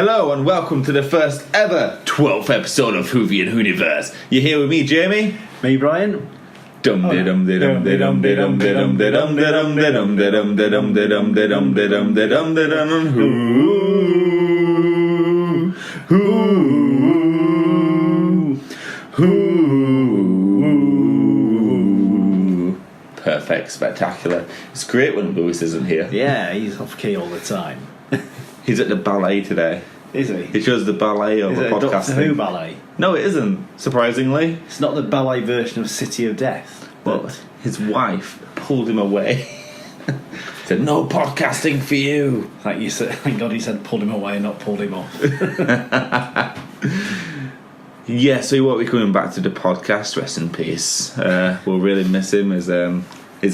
Hello and welcome to the first ever 12th episode of Whovie and Whoniverse. You're here with me, Jamie. Me, Brian. Dum de dum de dum de dum de dum de dum de dum de dum de dum de dum de dum de dum de dum de dum de dum de dum. Who. Perfect, spectacular. It's great when Lewis isn't here. Yeah, he's off key all the time. He's at the ballet today. Is he? He chose the ballet over podcasting. Is it a Doctor Who ballet? No, it isn't, surprisingly. It's not the ballet version of City of Death. But his wife pulled him away. Said, no podcasting for you. Thank God he said pulled him away and not pulled him off. Yeah, so he won't be coming back to the podcast, rest in peace. We'll really miss him, his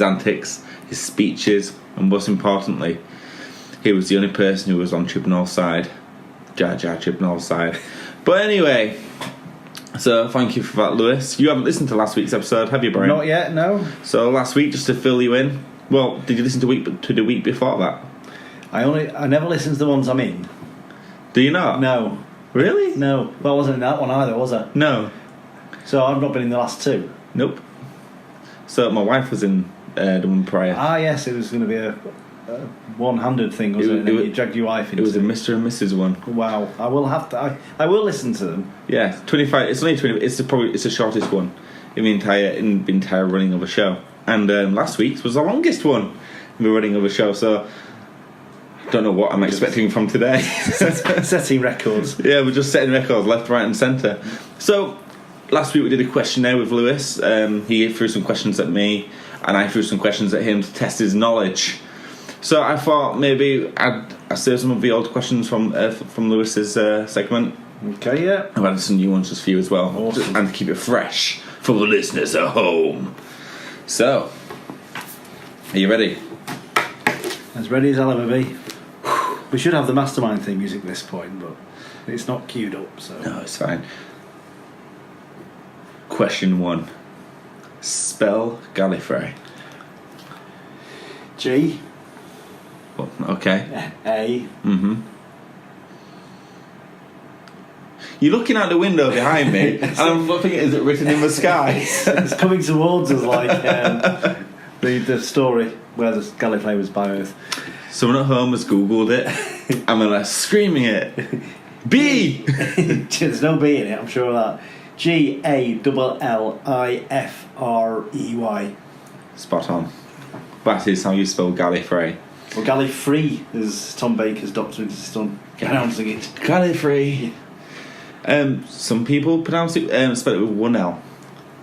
antics, his speeches, and most importantly, he was the only person who was on Chibnall's side. Jar Jar Chibnall's side. But anyway, so thank you for that, Lewis. You haven't listened to last week's episode, have you, Brian? Not yet, no. So last week, just to fill you in, well, did you listen to the week before that? I never listen to the ones I'm in. Do you not? No. Really? No. Well, I wasn't in that one either, was I? No. So I've not been in the last two? Nope. So my wife was in the one prior. Ah, yes, it was going to be a one-handed thing, wasn't it? And then you dragged your wife into it. It was a Mr. and Mrs. one. Wow. I will have to... I will listen to them. Yeah, 25... It's only 20... It's the shortest one in the entire running of a show. And last week's was the longest one in the running of a show, so... Don't know what I'm expecting from today. Setting records. Yeah, we're just setting records left, right and centre. So, last week we did a questionnaire with Lewis. He threw some questions at me, and I threw some questions at him to test his knowledge. So I thought maybe I'd save some of the old questions from Lewis's segment. Okay, yeah. I've added some new ones just for you as well. Awesome. And to keep it fresh for the listeners at home. So, are you ready? As ready as I'll ever be. We should have the Mastermind theme music at this point, but it's not queued up, so... No, it's fine. Question 1. Spell Gallifrey. G. Oh, okay. A. Mm-hmm. You're looking out the window behind me, and I'm thinking, is it written in the sky? It's coming towards us like the story where the Gallifrey was by Earth. Someone at home has Googled it, and they're like screaming it. B! There's no B in it, I'm sure of that. Gallifrey. Spot on. That is how you spell Gallifrey. Or Gallifrey, as Tom Baker's doctor insisted on pronouncing it. Gallifrey. Some people pronounce it, spell it with one L.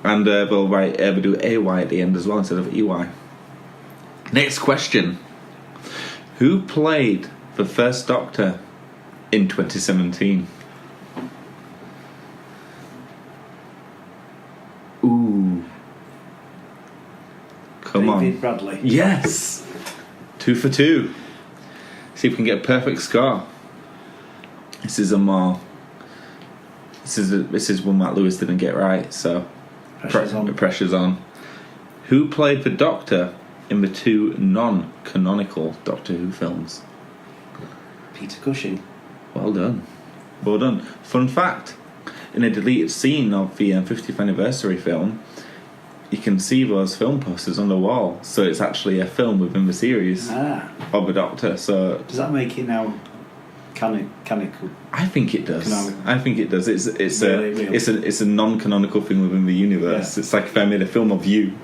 And they'll do AY at the end as well instead of EY. Next question. Who played the first Doctor in 2017? Ooh. Come on. David Bradley. Yes. 2 for 2. See if we can get a perfect score. This is one that Lewis didn't get right, so pressure's on. Who played the Doctor in the 2 non-canonical Doctor Who films? Peter Cushing. Well done. Well done. Fun fact, in a deleted scene of the 50th anniversary film, you can see those film posters on the wall, so it's actually a film within the series of the Doctor. So does that make it now canonical? I think it does. Canonical. I think it does. It's a non-canonical thing within the universe. Yeah. It's like if I made a film of you.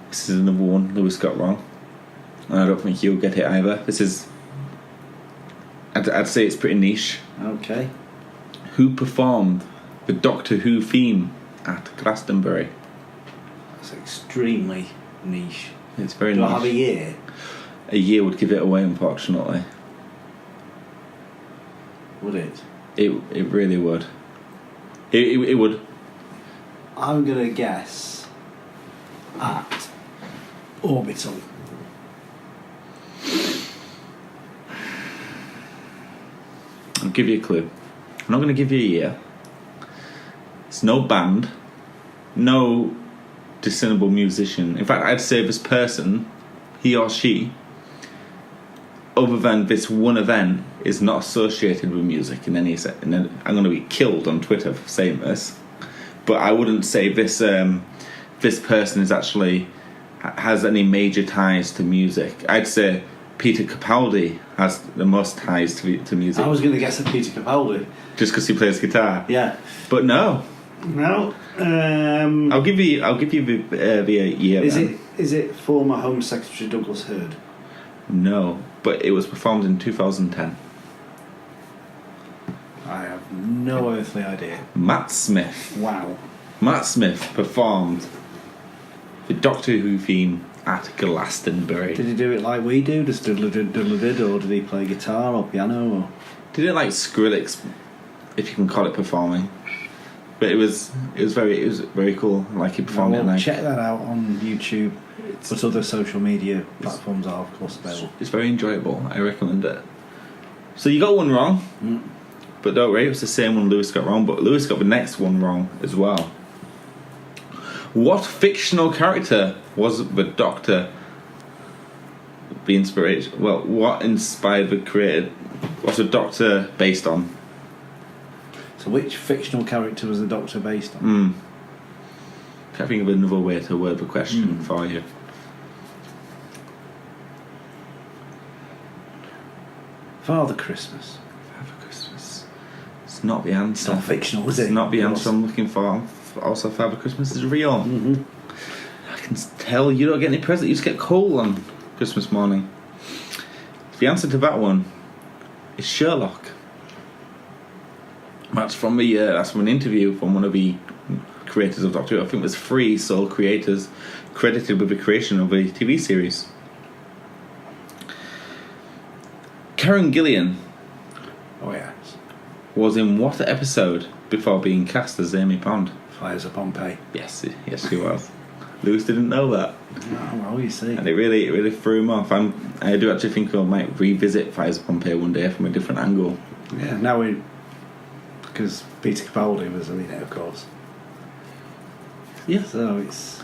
This is another one Lewis got wrong, and I don't think you'll get it either. This is, I'd say it's pretty niche. Okay. Who performed the Doctor Who theme at Glastonbury? That's extremely niche. It's very niche. Do I niche. have a year? A year would give it away, unfortunately. Would it? It really would. It would. I'm going to guess at Orbital. I'll give you a clue. I'm not going to give you a year. It's no band, no discernible musician. In fact, I'd say this person, he or she, other than this one event, is not associated with music in any sense. And then I'm going to be killed on Twitter for saying this, but I wouldn't say this person is actually has any major ties to music. I'd say Peter Capaldi has the most ties to music. I was going to guess at Peter Capaldi. Just because he plays guitar? Yeah. But no. No. I'll give you the year. Is it former Home Secretary Douglas Hurd? No, but it was performed in 2010. I have no earthly idea. Matt Smith. Wow. Matt Smith performed the Doctor Who theme at Glastonbury. Did he do it like we do, just diddle-a-did, or did he play guitar or piano? Or? Did it like Skrillex, if you can call it performing? But it was very cool. Like he performed it. Like, check that out on YouTube. But other social media platforms are of course available. It's very enjoyable. I recommend it. So you got one wrong, but don't worry, it was the same one Lewis got wrong. But Lewis got the next one wrong as well. What fictional character was the Doctor? The inspiration. Well, what inspired the creator? What's the Doctor based on? So, which fictional character was the Doctor based on? Can I think of another way to word the question for you? Father Christmas. Father Christmas. It's not the answer. It's not fictional, is it? It's not the answer I'm looking for. Also, Father Christmas is real. Mm-hmm. I can tell you don't get any present. You just get cold on Christmas morning. The answer to that one is Sherlock. That's from an interview from one of the creators of Doctor Who. I think there's 3 sole creators credited with the creation of a TV series. Karen Gillian. Oh yes. Was in what episode before being cast as Amy Pond? Fires of Pompeii. Yes, she was. Lewis didn't know that. Oh, well, you see. And it really threw him off. I do actually think I might revisit Fires of Pompeii one day from a different angle. Yeah, because Peter Capaldi was in it, of course. Yeah. So it's...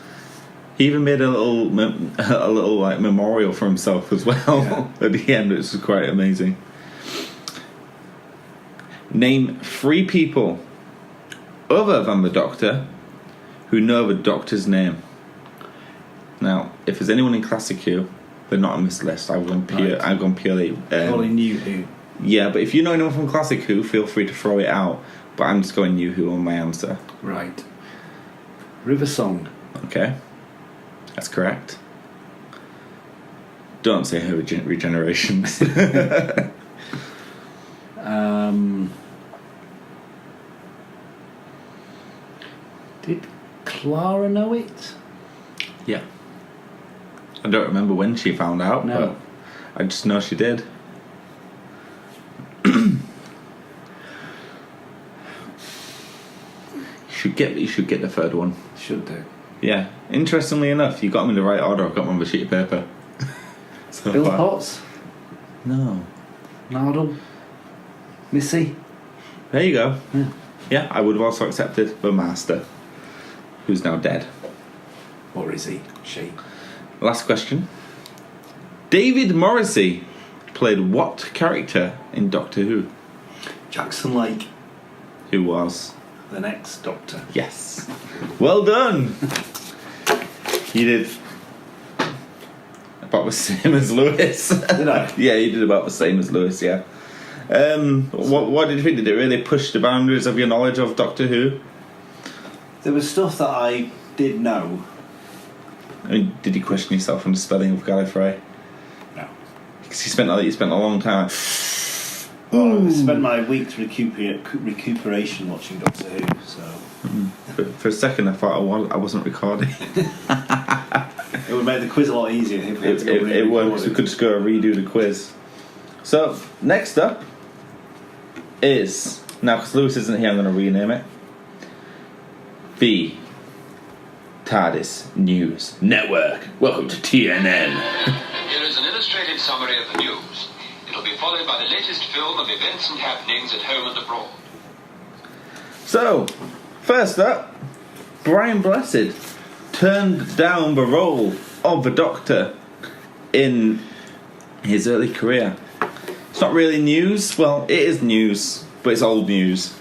He even made a little like memorial for himself as well at the end, which was quite amazing. Name 3 people other than the Doctor who know the Doctor's name. Now, if there's anyone in Classic Who, they're not on this list. I've gone purely. Only New Who. Yeah, but if you know anyone from Classic Who, feel free to throw it out. But I'm just going New Who on my answer. Right. River Song. Okay. That's correct. Don't say her regenerations. Did Clara know it? Yeah. I don't remember when she found out, No. but I just know she did. You should get the third one. Should do. Yeah. Interestingly enough, you got them in the right order. I've got them on the sheet of paper. So Bill far. Potts? No. Nardole? Missy? There you go. Yeah. Yeah, I would have also accepted the Master, who's now dead. Or is he? She? Last question. David Morrissey played what character in Doctor Who? Jackson Lake. Who was? The next Doctor. Yes. Well done. You did about the same as Lewis. Did I? Yeah, you did about the same as Lewis, yeah. What did you think? Did it really push the boundaries of your knowledge of Doctor Who? There was stuff that I did know. I mean, did you question yourself on the spelling of Gallifrey? No. Because you spent a long time. I spent my week's recuperation watching Doctor Who, so... For a second I thought I wasn't recording. It would make the quiz a lot easier if we had to go It would, because we could just go redo the quiz. So, next up is... Now, because Lewis isn't here, I'm going to rename it. The TARDIS News Network. Welcome to TNN. Here is an illustrated summary of the news. It'll be followed by the latest film of events and happenings at home and abroad. So, first up, Brian Blessed turned down the role of the Doctor in his early career It's not really news. Well, it is news, but it's old news.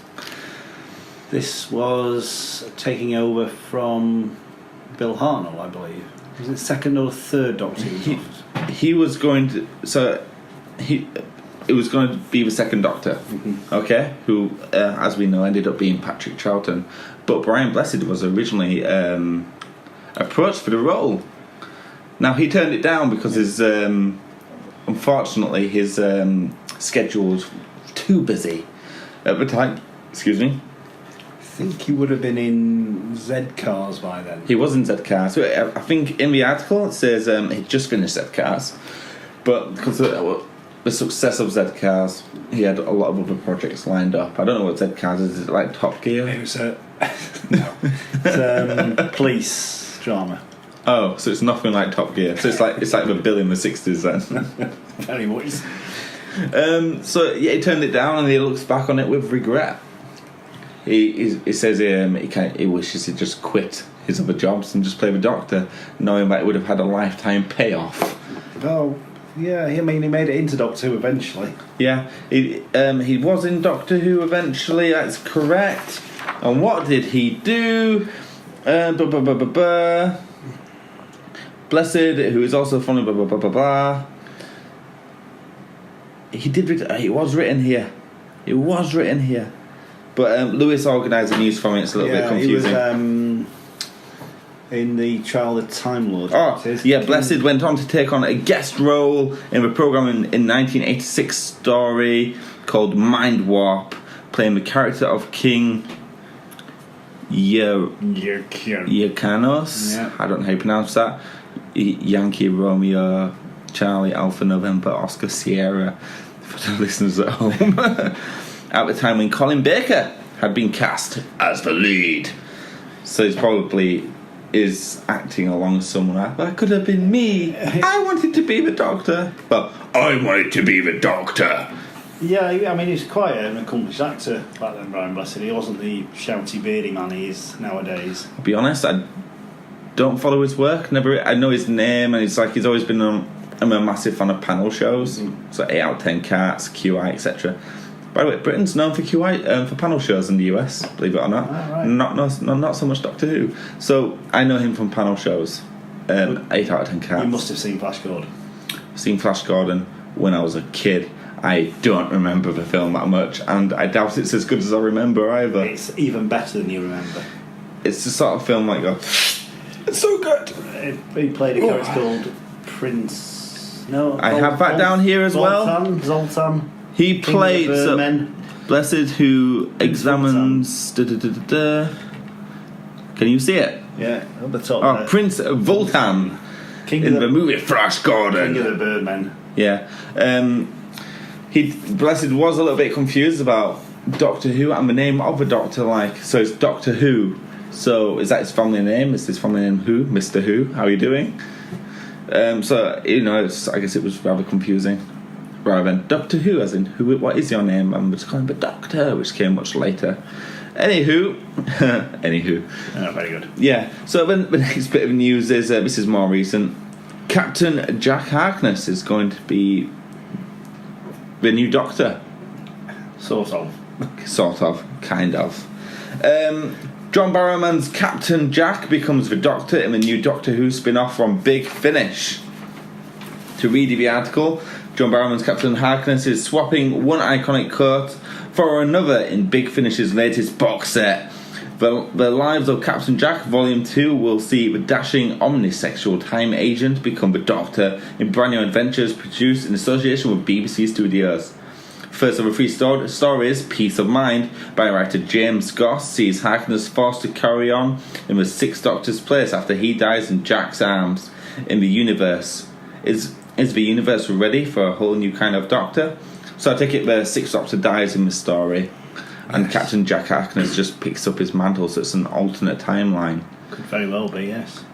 This was taking over from Bill Hartnell, I believe. Was it second or third Doctor Who? He was going to... So, it was going to be the second Doctor, okay? Who, as we know, ended up being Patrick Troughton. But Brian Blessed was originally approached for the role. Now, he turned it down because his... unfortunately, his schedule was too busy at the time. Excuse me. I think he would have been in Z-Cars by then. He was in Z-Cars. So I think in the article it says he'd just finished Z-Cars. But because of the success of Z-Cars, he had a lot of other projects lined up. I don't know what Z-Cars is. Is it like Top Gear? It was no. It's police drama. Oh, so it's nothing like Top Gear. So it's like the Bill in the 60s then. Very much. So yeah, he turned it down and he looks back on it with regret. He says he wishes he'd just quit his other jobs and just play the Doctor, knowing that it would have had a lifetime payoff. Oh, yeah. I mean, he made it into Doctor Who eventually. Yeah, he was in Doctor Who eventually. That's correct. And what did he do? Blessed, who is also funny, blah blah blah blah blah. It was written here. It was written here. But Lewis organised the news from it. It's a little bit confusing. He was in the Child of Time Lord. Oh, yeah. Blessed went on to take on a guest role in the programme in 1986 story called Mind Warp, playing the character of King Yrcanos. Yeah. I don't know how you pronounce that. Yankee Romeo Charlie Alpha November Oscar Sierra, for the listeners at home. At the time when Colin Baker had been cast as the lead. So he's probably is acting along somewhere. That could have been me. I wanted to be the Doctor. Well, I wanted to be the Doctor. Yeah, I mean, he's quite an accomplished actor back then, Brian Blessed. He wasn't the shouty, beardy man he is nowadays. I'll be honest, I don't follow his work. I know his name, and it's like he's always been I'm a massive fan of panel shows. So 8 out of 10 Cats, QI, etc. By the way, Britain's known for QI for panel shows in the US, believe it or not. Ah, right. Not so much Doctor Who. So I know him from panel shows. 8 out of 10 Cats. You must have seen Flash Gordon. Seen Flash Gordon when I was a kid. I don't remember the film that much, and I doubt it's as good as I remember either. It's even better than you remember. It's the sort of film like, it's so good. He played a character called Prince. No, I have that down here as well. Zoltan. He played Blessed, who examines. Can you see it? Yeah, at the top. Oh, Prince Voltan in the movie Flash Gordon. King of the Birdmen. Yeah. Blessed was a little bit confused about Doctor Who and the name of the Doctor. So it's Doctor Who. So is that his family name? Is his family name Who? Mr. Who? How are you doing? So I guess it was rather confusing. Rather than Doctor Who, as in who? What is your name? And we're just calling him the Doctor, which came much later. Anywho. Oh, very good. Yeah. So the next bit of news is this is more recent. Captain Jack Harkness is going to be the new Doctor. Sort of, kind of. John Barrowman's Captain Jack becomes the Doctor in the new Doctor Who spin-off from Big Finish. To read the article, John Barrowman's Captain Harkness is swapping one iconic coat for another in Big Finish's latest box set. The Lives of Captain Jack Volume 2 will see the dashing omnisexual time agent become the Doctor in brand new adventures produced in association with BBC Studios. First of the 3 stories, Peace of Mind, by writer James Goss, sees Harkness forced to carry on in the 6th Doctor's place after he dies in Jack's arms. In the Whoniverse, is the universe ready for a whole new kind of Doctor? So I take it the 6th Doctor dies in the story, and Captain Jack Harkness just picks up his mantle, so it's an alternate timeline. Could very well be, yes.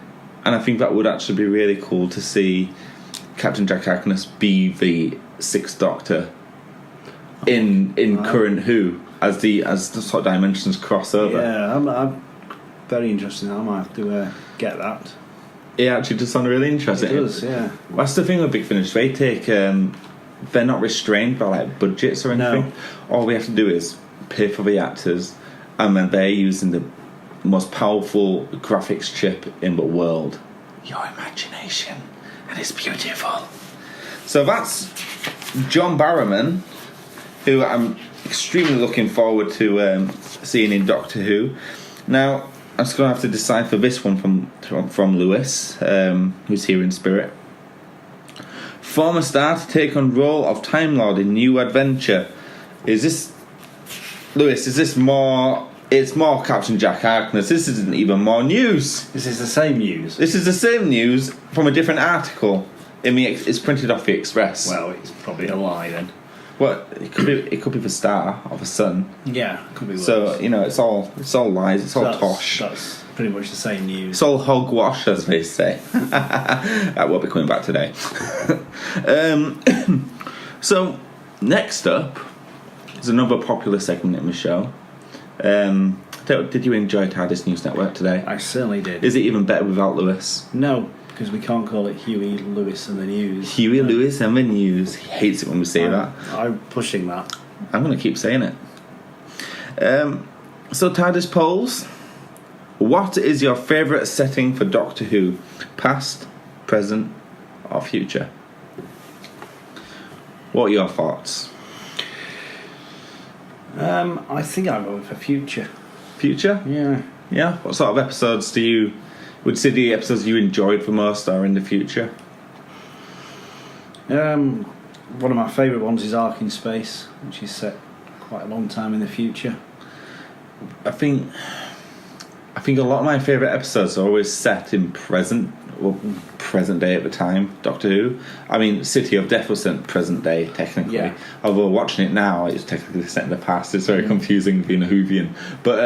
And I think that would actually be really cool to see Captain Jack Harkness be the 6th Doctor in current Who as the sort of dimensions cross over. Yeah, I'm very interested. I might have to get that. It actually does sound really interesting. It does, yeah. That's the thing with Big Finish. They take they're not restrained by like budgets or anything. No. All we have to do is pay for the actors, and then they're using the most powerful graphics chip in the world, your imagination, and it's beautiful. So that's John Barrowman, who I'm extremely looking forward to seeing in Doctor Who. Now, I'm just going to have to decide for this one from Lewis, who's here in spirit. Former star to take on role of Time Lord in New Adventure. Is this, Lewis, is this more... It's more Captain Jack Harkness. This isn't even more news. This is the same news. This is the same news from a different article. It's printed off the Express. Well, it's probably a lie then. Well, it could be the Star or the Sun. Yeah, it could be worse. So it's all lies. It's all tosh. That's pretty much the same news. It's all hogwash, as they say. That will be coming back today. So next up is another popular segment in the show. Did you enjoy TARDIS News Network today? I certainly did. Is it even better without Lewis? No, because we can't call it Huey, Lewis and the News. Huey, Lewis and the News. He hates it when we say that. I'm pushing that. I'm going to keep saying it. So TARDIS polls. What is your favourite setting for Doctor Who? Past, present or future? What are your thoughts? I think I'm going for future. Future? Yeah. Yeah? What sort of episodes would you say the episodes you enjoyed the most are in the future? One of my favourite ones is Ark in Space, which is set quite a long time in the future. I think a lot of my favourite episodes are always set in present day at the time, Doctor Who. I mean, City of Death was set present day, technically. Yeah. Although watching it now, it's technically set in the past. It's very confusing being a Whovian. But,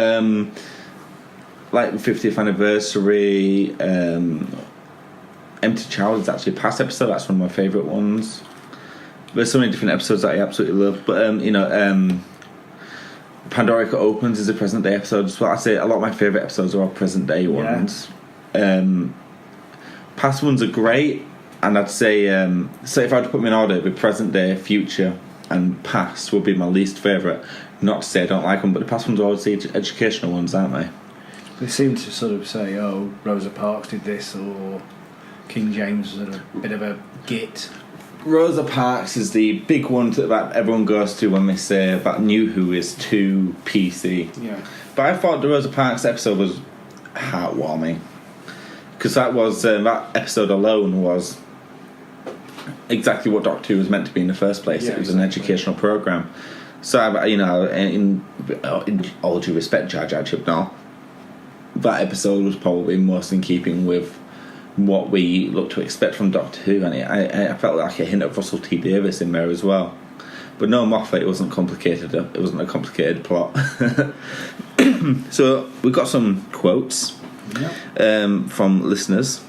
like the 50th anniversary, Empty Child is actually a past episode. That's one of my favourite ones. There's so many different episodes that I absolutely love. But, Pandorica Opens is a present day episode as well. I'd say a lot of my favourite episodes are all present day ones. Past ones are great, and I'd say so if I had to put them in order, it'd be present day, future, and past would be my least favourite. Not to say I don't like them, but the past ones are always the educational ones, aren't they? They seem to sort of say, oh, Rosa Parks did this, or King James was a bit of a git. Rosa Parks is the big one that everyone goes to when they say that New Who is too PC. Yeah. But I thought the Rosa Parks episode was heartwarming. Because that was that episode alone was exactly what Doctor Who was meant to be in the first place. Yeah, it was an educational program. So in all due respect, Jar Jar Chibnall, that episode was probably most in keeping with what we look to expect from Doctor Who, and I felt like a hint of Russell T Davies in there as well. But no, Moffat, it wasn't complicated. It wasn't a complicated plot. So we've got some quotes. Yep. From listeners.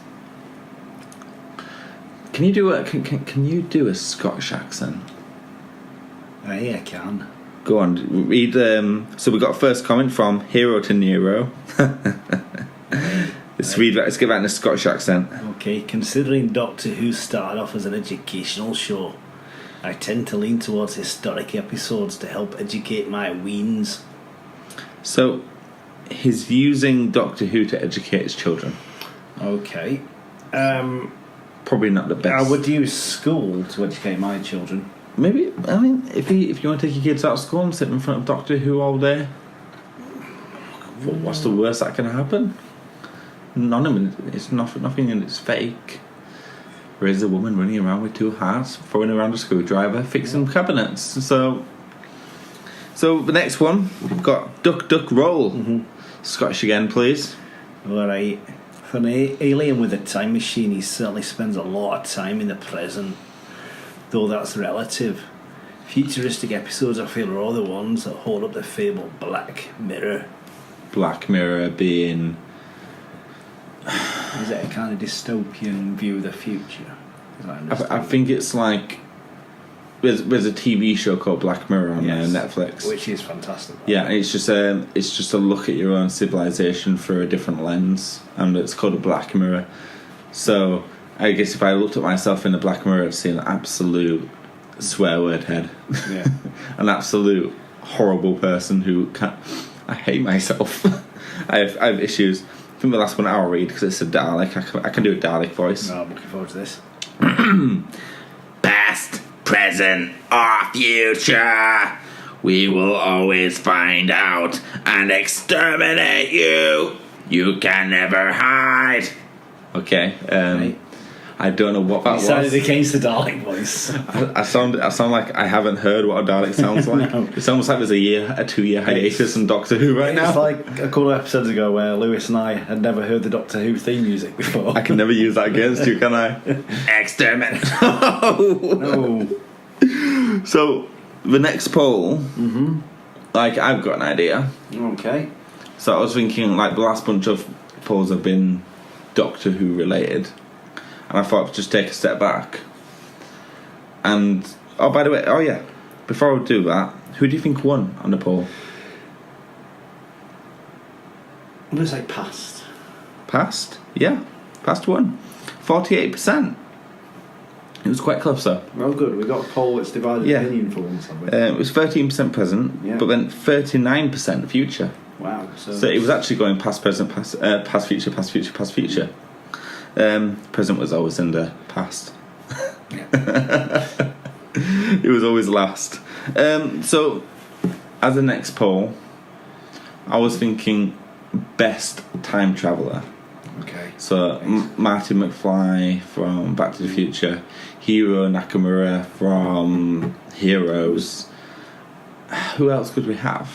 Can you do a Scottish accent? I can. Go on, read. So we got a first comment from Hero to Nero. Let's get that in a Scottish accent. Okay, considering Doctor Who started off as an educational show, I tend to lean towards historic episodes to help educate my weens. So he's using Doctor Who to educate his children. Okay. Probably not the best. I would use school to educate my children. Maybe, I mean, if you want to take your kids out of school and sit in front of Doctor Who all day, what's the worst that can happen? None of it. It's nothing and it's fake. There's a woman running around with two hearts, throwing around a screwdriver, fixing cabinets. So the next one, we've got Duck Duck Roll. Mm-hmm. Scottish again, please. Alright. For an alien with a time machine, he certainly spends a lot of time in the present. Though that's relative. Futuristic episodes, I feel, are all the ones that hold up the fabled Black Mirror. Black Mirror being... Is it a kind of dystopian view of the future? I think it's like... There's a TV show called Black Mirror on Netflix, which is fantastic. Yeah, and it's just a look at your own civilization through a different lens, and it's called a Black Mirror. So I guess if I looked at myself in the Black Mirror, I'd see an absolute swear word head. Yeah. An absolute horrible person who I hate myself. I have issues. I think the last one I'll read because it's a Dalek. I can do a Dalek voice. No, I'm looking forward to this. Past, present, or future, we will always find out and exterminate you. You can never hide. Okay. Right. I don't know what that You sounded was. against the Dalek voice. I sound like I haven't heard what a Dalek sounds like. No. It's almost like there's a 2-year hiatus in Doctor Who right now. It's like a couple of episodes ago where Lewis and I had never heard the Doctor Who theme music before. I can never use that against you, can I? Exterminate. No. So, the next poll, like, I've got an idea. Okay. So I was thinking, like, the last bunch of polls have been Doctor Who related. And I thought I'd just take a step back. And, oh, by the way, oh yeah, before I do that, who do you think won on the poll? I'm going to say past. Past? Yeah, past won. 48%. It was quite close, though. Well, good. We've got a poll that's divided Yeah. opinion for once, have we? It was 13% present, Yeah. but then 39% future. Wow. So it was actually going past, present, past, future, past, future, past, future. Present was always in the past. It was always last. So, as the next poll, I was thinking best time traveller. Okay. So, Marty McFly from Back to the Future, Hiro Nakamura from Heroes. Who else could we have?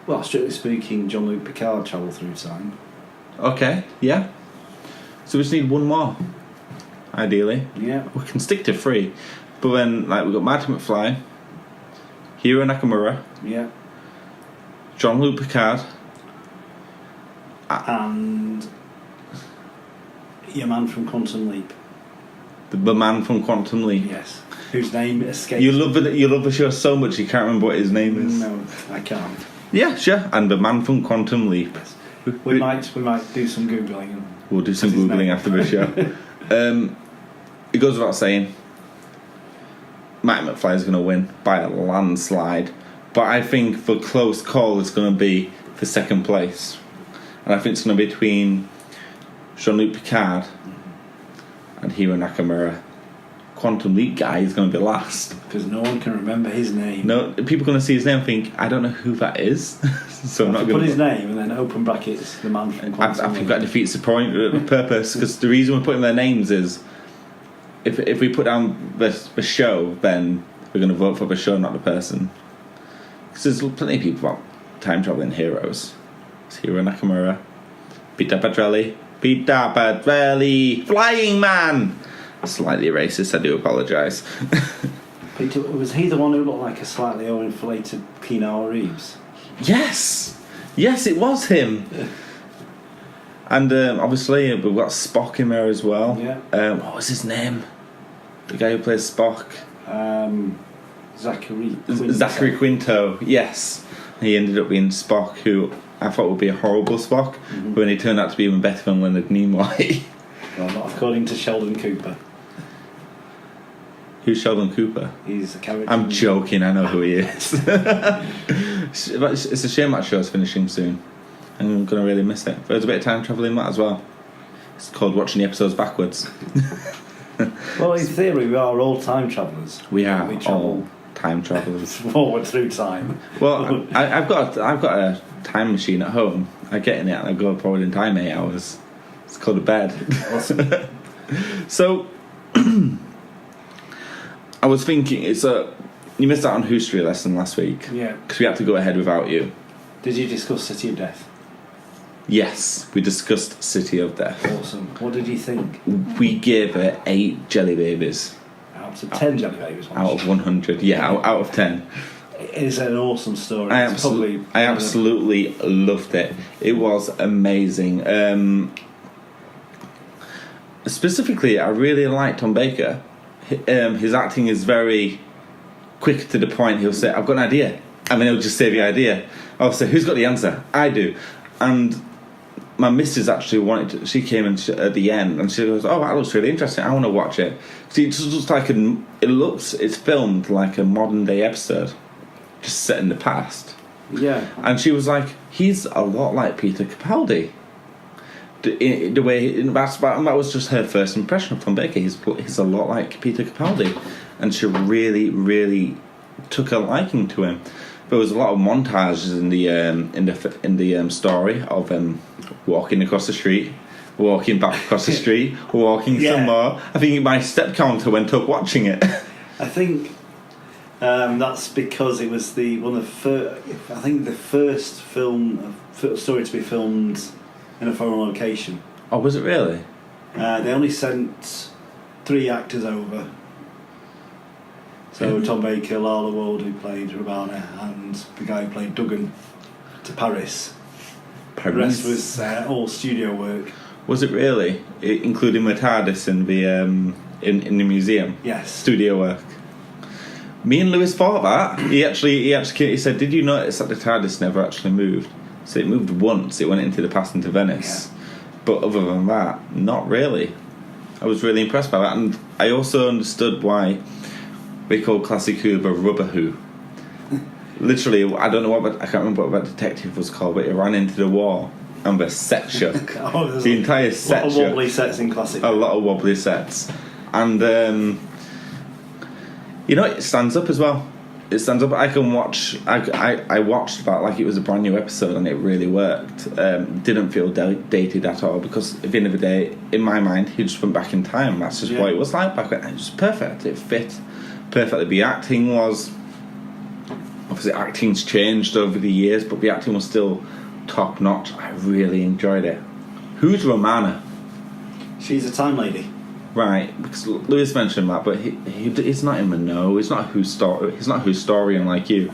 Well, strictly speaking, Jean-Luc Picard travelled through time. Okay, yeah. So we just need one more, ideally. Yeah. We can stick to 3. But then, like, we've got Marty McFly, Hiro Nakamura, Yeah. Jean-Luc Picard, And your man from Quantum Leap. the man from Quantum Leap. Yes. Whose name escapes. You love the show so much you can't remember what his name is. No, I can't. Yeah, sure. And the man from Quantum Leap. Yes. We might do some googling. And We'll do some What's his googling name? after the show. It goes without saying, Matt McFly is going to win by a landslide. But I think the close call is going to be for second place. And I think it's going to be between Jean-Luc Picard and Hiro Nakamura. Quantum Leap guy is going to be last. because no one can remember his name. No, people are going to see his name and think, I don't know who that is. So I'm not Put going to his name and then open brackets, the man from I Quantum think Leap. that defeats the point, the purpose, because the reason we're putting their names is if we put down the show, then we're going to vote for the show, not the person. Because there's plenty of people about time traveling heroes. It's Hiro Nakamura, Peter Petrelli, Flying Man. Slightly racist, I do apologise. Peter, was he the one who looked like a slightly overinflated Keanu Reeves? Yes, it was him. And obviously we've got Spock in there as well. Yeah. What was his name? The guy who plays Spock. Zachary Quinto. Zachary Quinto. Yes, he ended up being Spock, who I thought would be a horrible Spock, but then he turned out to be even better than Leonard Nimoy. Well, not according to Sheldon Cooper. Who's Sheldon Cooper? He's a character. I'm joking. I know who he is. It's a shame that show's finishing soon. I'm going to really miss it. There's a bit of time travel in that as well. It's called watching the episodes backwards. Well, in theory, we are all time travellers. We are We travel all time travellers. forward through time. Well, I've got a time machine at home. I get in it and I go forward in time 8 hours. It's called a bed. Awesome. So, I was thinking, you missed out on history lesson last week. Yeah. Because we had to go ahead without you. Did you discuss City of Death? Yes, we discussed City of Death. Awesome. What did you think? We gave it 8 jelly babies. Out of 10 jelly babies. Out of 100. Yeah, out of 10. It is an awesome story. I It's probably absolutely loved it. It was amazing. Specifically, I really liked Tom Baker. His acting is very quick to the point. He'll say, I've got an idea. And then he'll just say the idea. I'll say, who's got the answer? I do. And my missus actually wanted to, she came in at the end and she goes, oh, that looks really interesting, I want to watch it. See, it just looks like it's filmed like a modern day episode, just set in the past. Yeah. And she was like, he's a lot like Peter Capaldi. The way that was just her first impression of Tom Baker. He's a lot like Peter Capaldi, and she really, really took a liking to him. There was a lot of montages in the story of walking across the street, walking back across the street, walking some more. I think my step counter went up watching it. I think that's because it was the first story to be filmed in a foreign location. Oh, was it really? They only sent 3 actors over. So Tom Baker, Lala Ward, who played Romana, and the guy who played Duggan, to Paris. The rest was all studio work. Was it really? Including the TARDIS in the museum? Yes. Studio work. Me and Lewis thought that. He said, did you notice that the TARDIS never actually moved? So it moved once, it went into the past into Venice. Yeah. But other than that, not really. I was really impressed by that. And I also understood why they call Classic Who the Rubber Who. Literally, I don't know I can't remember what that detective was called, but he ran into the wall and the set shook. The entire set shook. A lot of wobbly sets in Classic Who. A lot of wobbly sets. And, it stands up as well. It stands up. I can watch. I watched that like it was a brand new episode, and it really worked. Didn't feel dated at all, because at the end of the day, in my mind, he just went back in time. That's just what it was like back then. It was perfect. It fit perfectly. The acting was, obviously, acting's changed over the years, but the acting was still top notch. I really enjoyed it. Who's Romana? She's a time lady. Right, because Lewis mentioned that, but he's not in the know. He's not Who's story, unlike you.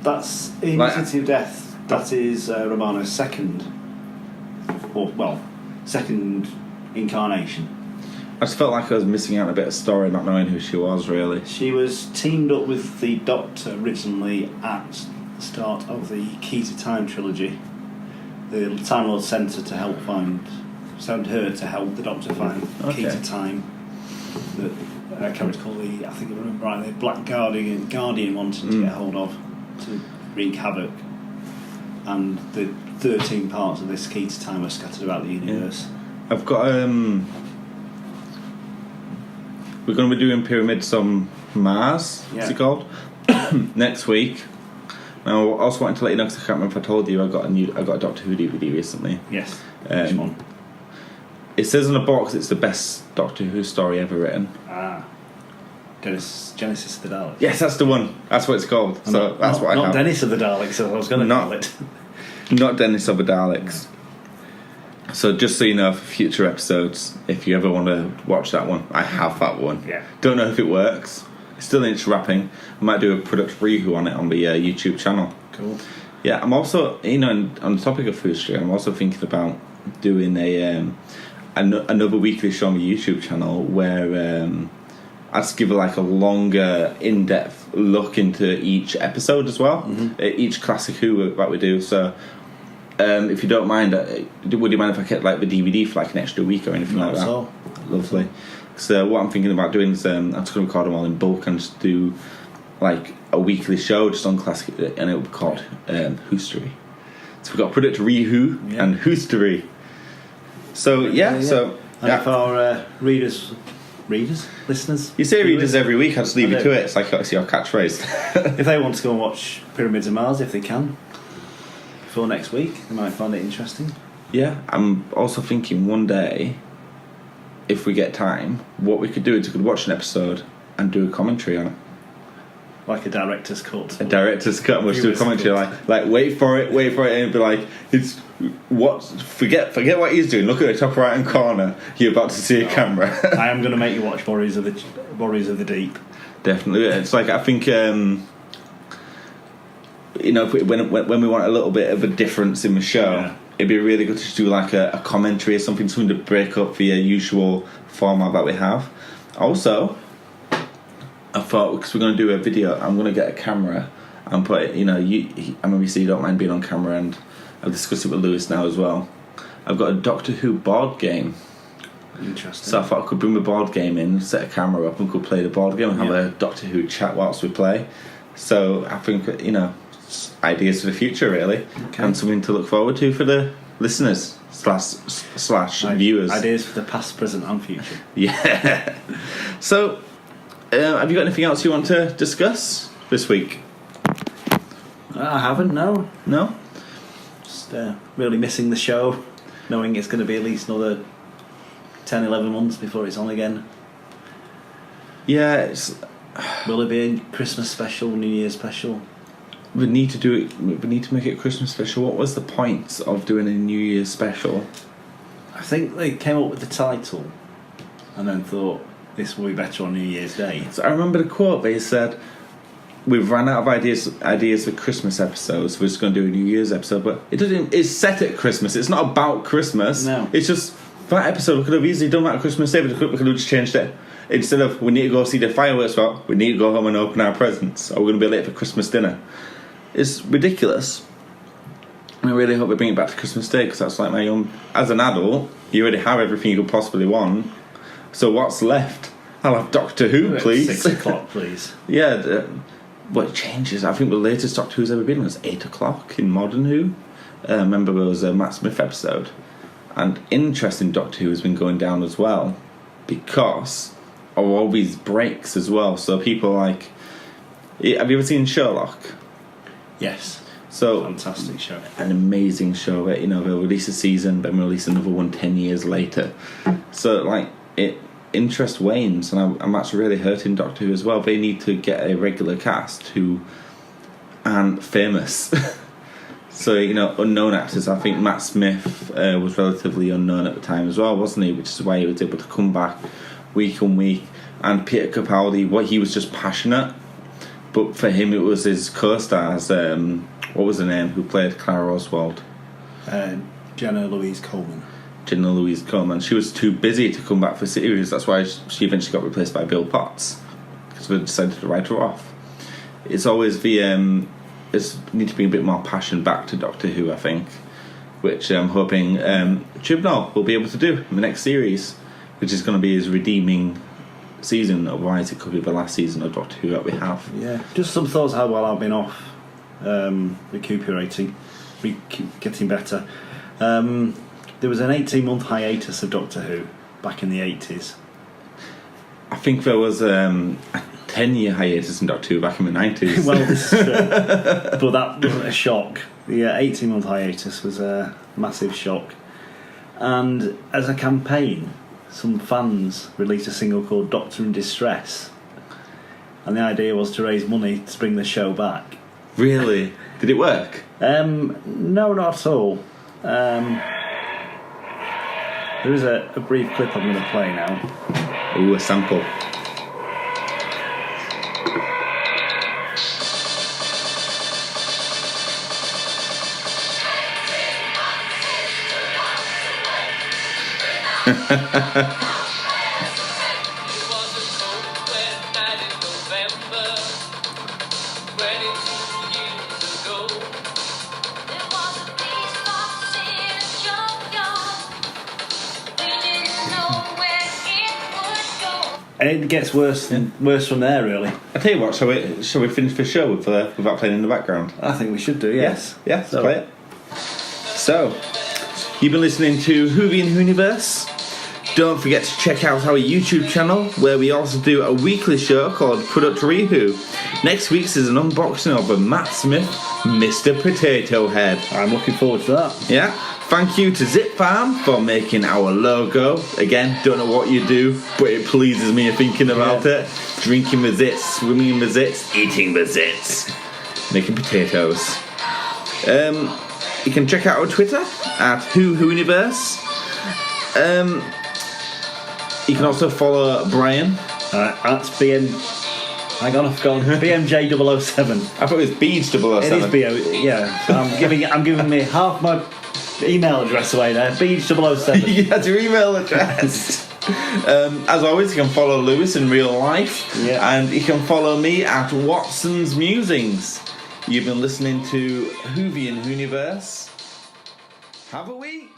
That's in City of Death. That is Romana's second incarnation. I just felt like I was missing out a bit of story, not knowing who she was really. She was teamed up with the Doctor originally at the start of the Key to Time trilogy. The Time Lord sent her to help the Doctor find Key to Time. That character called I think I remember right, the Black Guardian wanted to get hold of to wreak havoc. And the 13 parts of this Key to Time are scattered about the universe. Yeah. I've got we're going to be doing Pyramids on Mars. What's it called? Next week. Now, I also wanted to let you know, because I can't remember if I told you, I got a Doctor Who DVD recently. Yes. Which one? It says on the box it's the best Doctor Who story ever written. Genesis of the Daleks. Yes, that's the one. That's what it's called. That's what I have. Not Dennis of the Daleks, so I was going to call it. Not Dennis of the Daleks. So just so you know, for future episodes, if you ever want to watch that one, I have that one. Yeah. Don't know if it works. It's still in its wrapping. I might do a product review on it on the YouTube channel. Cool. Yeah, I'm also, on the topic of food stream, I'm also thinking about doing another weekly show on the YouTube channel where I just give a longer, in-depth look into each episode as well, each Classic Who that we do. So if you don't mind, would you mind if I kept the DVD for an extra week or anything like that? So. Lovely. So what I'm thinking about doing is I'm just going to record them all in bulk and just do a weekly show just on Classic, and it will be called Whostory. So we've got Product Re-Who and Whostory. So if our readers, listeners, you say readers every week, I just leave you to it. It's it's your catchphrase. If they want to go and watch Pyramids of Mars, if they can, before next week, they might find it interesting. Yeah, I'm also thinking one day, if we get time, what we could do is we could watch an episode and do a commentary on it. Like a director's cut. A director's cut, and we'll do a commentary wait for it, and be forget what he's doing. Look at the top right hand corner. You're about to see a camera. I am going to make you watch Warriors of the Deep. Definitely, it's I think when we want a little bit of a difference in the show, it'd be really good to just do a commentary or something to break up the usual format that we have. Also, I thought, because we're going to do a video, I'm going to get a camera and put it, I mean, you say you don't mind being on camera, and I've discussed it with Lewis now as well. I've got a Doctor Who board game. Interesting. So I thought I could bring my board game in, set a camera up, and could play the board game and have a Doctor Who chat whilst we play. So I think, ideas for the future, really. Okay. And something to look forward to for the listeners slash viewers. Ideas for the past, present and future. Yeah. So, have you got anything else you want to discuss this week? I haven't, no. No? Just really missing the show, knowing it's going to be at least another 10, 11 months before it's on again. Yeah, Will it be a Christmas special, New Year's special? we need to do it. We need to make it a Christmas special. What was the point of doing a New Year's special? I think they came up with the title and then thought this will be better on New Year's Day. So I remember the quote. They said, "We've run out of ideas for Christmas episodes. We're just going to do a New Year's episode." But it doesn't. It's set at Christmas. It's not about Christmas. No. It's just that episode. We could have easily done that at Christmas Day, but we could have just changed it. Instead of we need to go see the fireworks, well, we need to go home and open our presents, or we're going to be late for Christmas dinner. It's ridiculous. And I really hope we bring it back to Christmas Day, because that's like my own. As an adult, you already have everything you could possibly want. So what's left? I'll have Doctor Who, please. 6 o'clock, please. Yeah. What changes? I think the latest Doctor Who's ever been was 8 o'clock in Modern Who. Remember there was a Matt Smith episode. And interesting Doctor Who has been going down as well, because of all these breaks as well. So people like... Have you ever seen Sherlock? Yes. So Fantastic show. An amazing show that, they'll release a season, then release another one 10 years later. So, interest wanes, and I'm actually really hurting Doctor Who as well. They need to get a regular cast who aren't famous. So, unknown actors. I think Matt Smith was relatively unknown at the time as well, wasn't he? Which is why he was able to come back week on week. And Peter Capaldi, he was just passionate. But for him, it was his co-stars. What was her name? Who played Clara Oswald? Jenna Louise Coleman. Jenna Louise Coleman. She was too busy to come back for series. That's why she eventually got replaced by Bill Potts, because they decided to write her off. It's always it's need to bring a bit more passion back to Doctor Who, I think, which I'm hoping Chibnall will be able to do in the next series, which is going to be his redeeming season. Otherwise, it could be the last season of Doctor Who that we have. Yeah, just some thoughts how while I've been off, recuperating, getting better. There was an 18-month hiatus of Doctor Who back in the 80s. I think there was a 10-year hiatus in Doctor Who back in the 90s. Well, this is true. But that wasn't a shock. The 18-month hiatus was a massive shock. And as a campaign, some fans released a single called Doctor in Distress. And the idea was to raise money to bring the show back. Really? Did it work? No, not at all. There is a brief clip I'm going to play now. Ooh, a sample. And it gets worse from there, really. I tell you what, shall we finish the show without playing in the background? I think we should do, yes. Yeah, let's play it. So, you've been listening to Whovian Whoniverse. Don't forget to check out our YouTube channel, where we also do a weekly show called Product Review. Next week's is an unboxing of a Matt Smith Mr. Potato Head. I'm looking forward to that. Yeah. Thank you to Zip Farm for making our logo. Again, don't know what you do, but it pleases me thinking about it. Drinking the zits, swimming in the zits, eating the zits, making potatoes. You can check out our Twitter at Whoniverse. You can also follow Brian. That's BM. Hang on, I've gone BMJ007. I thought it was Beej007. It is BO. Yeah, so I'm giving me half my email address away there. Beej007. That's your email address. As always, you can follow Lewis in real life. Yeah. And you can follow me at Watson's Musings. You've been listening to Whovian Whoniverse. Have a week.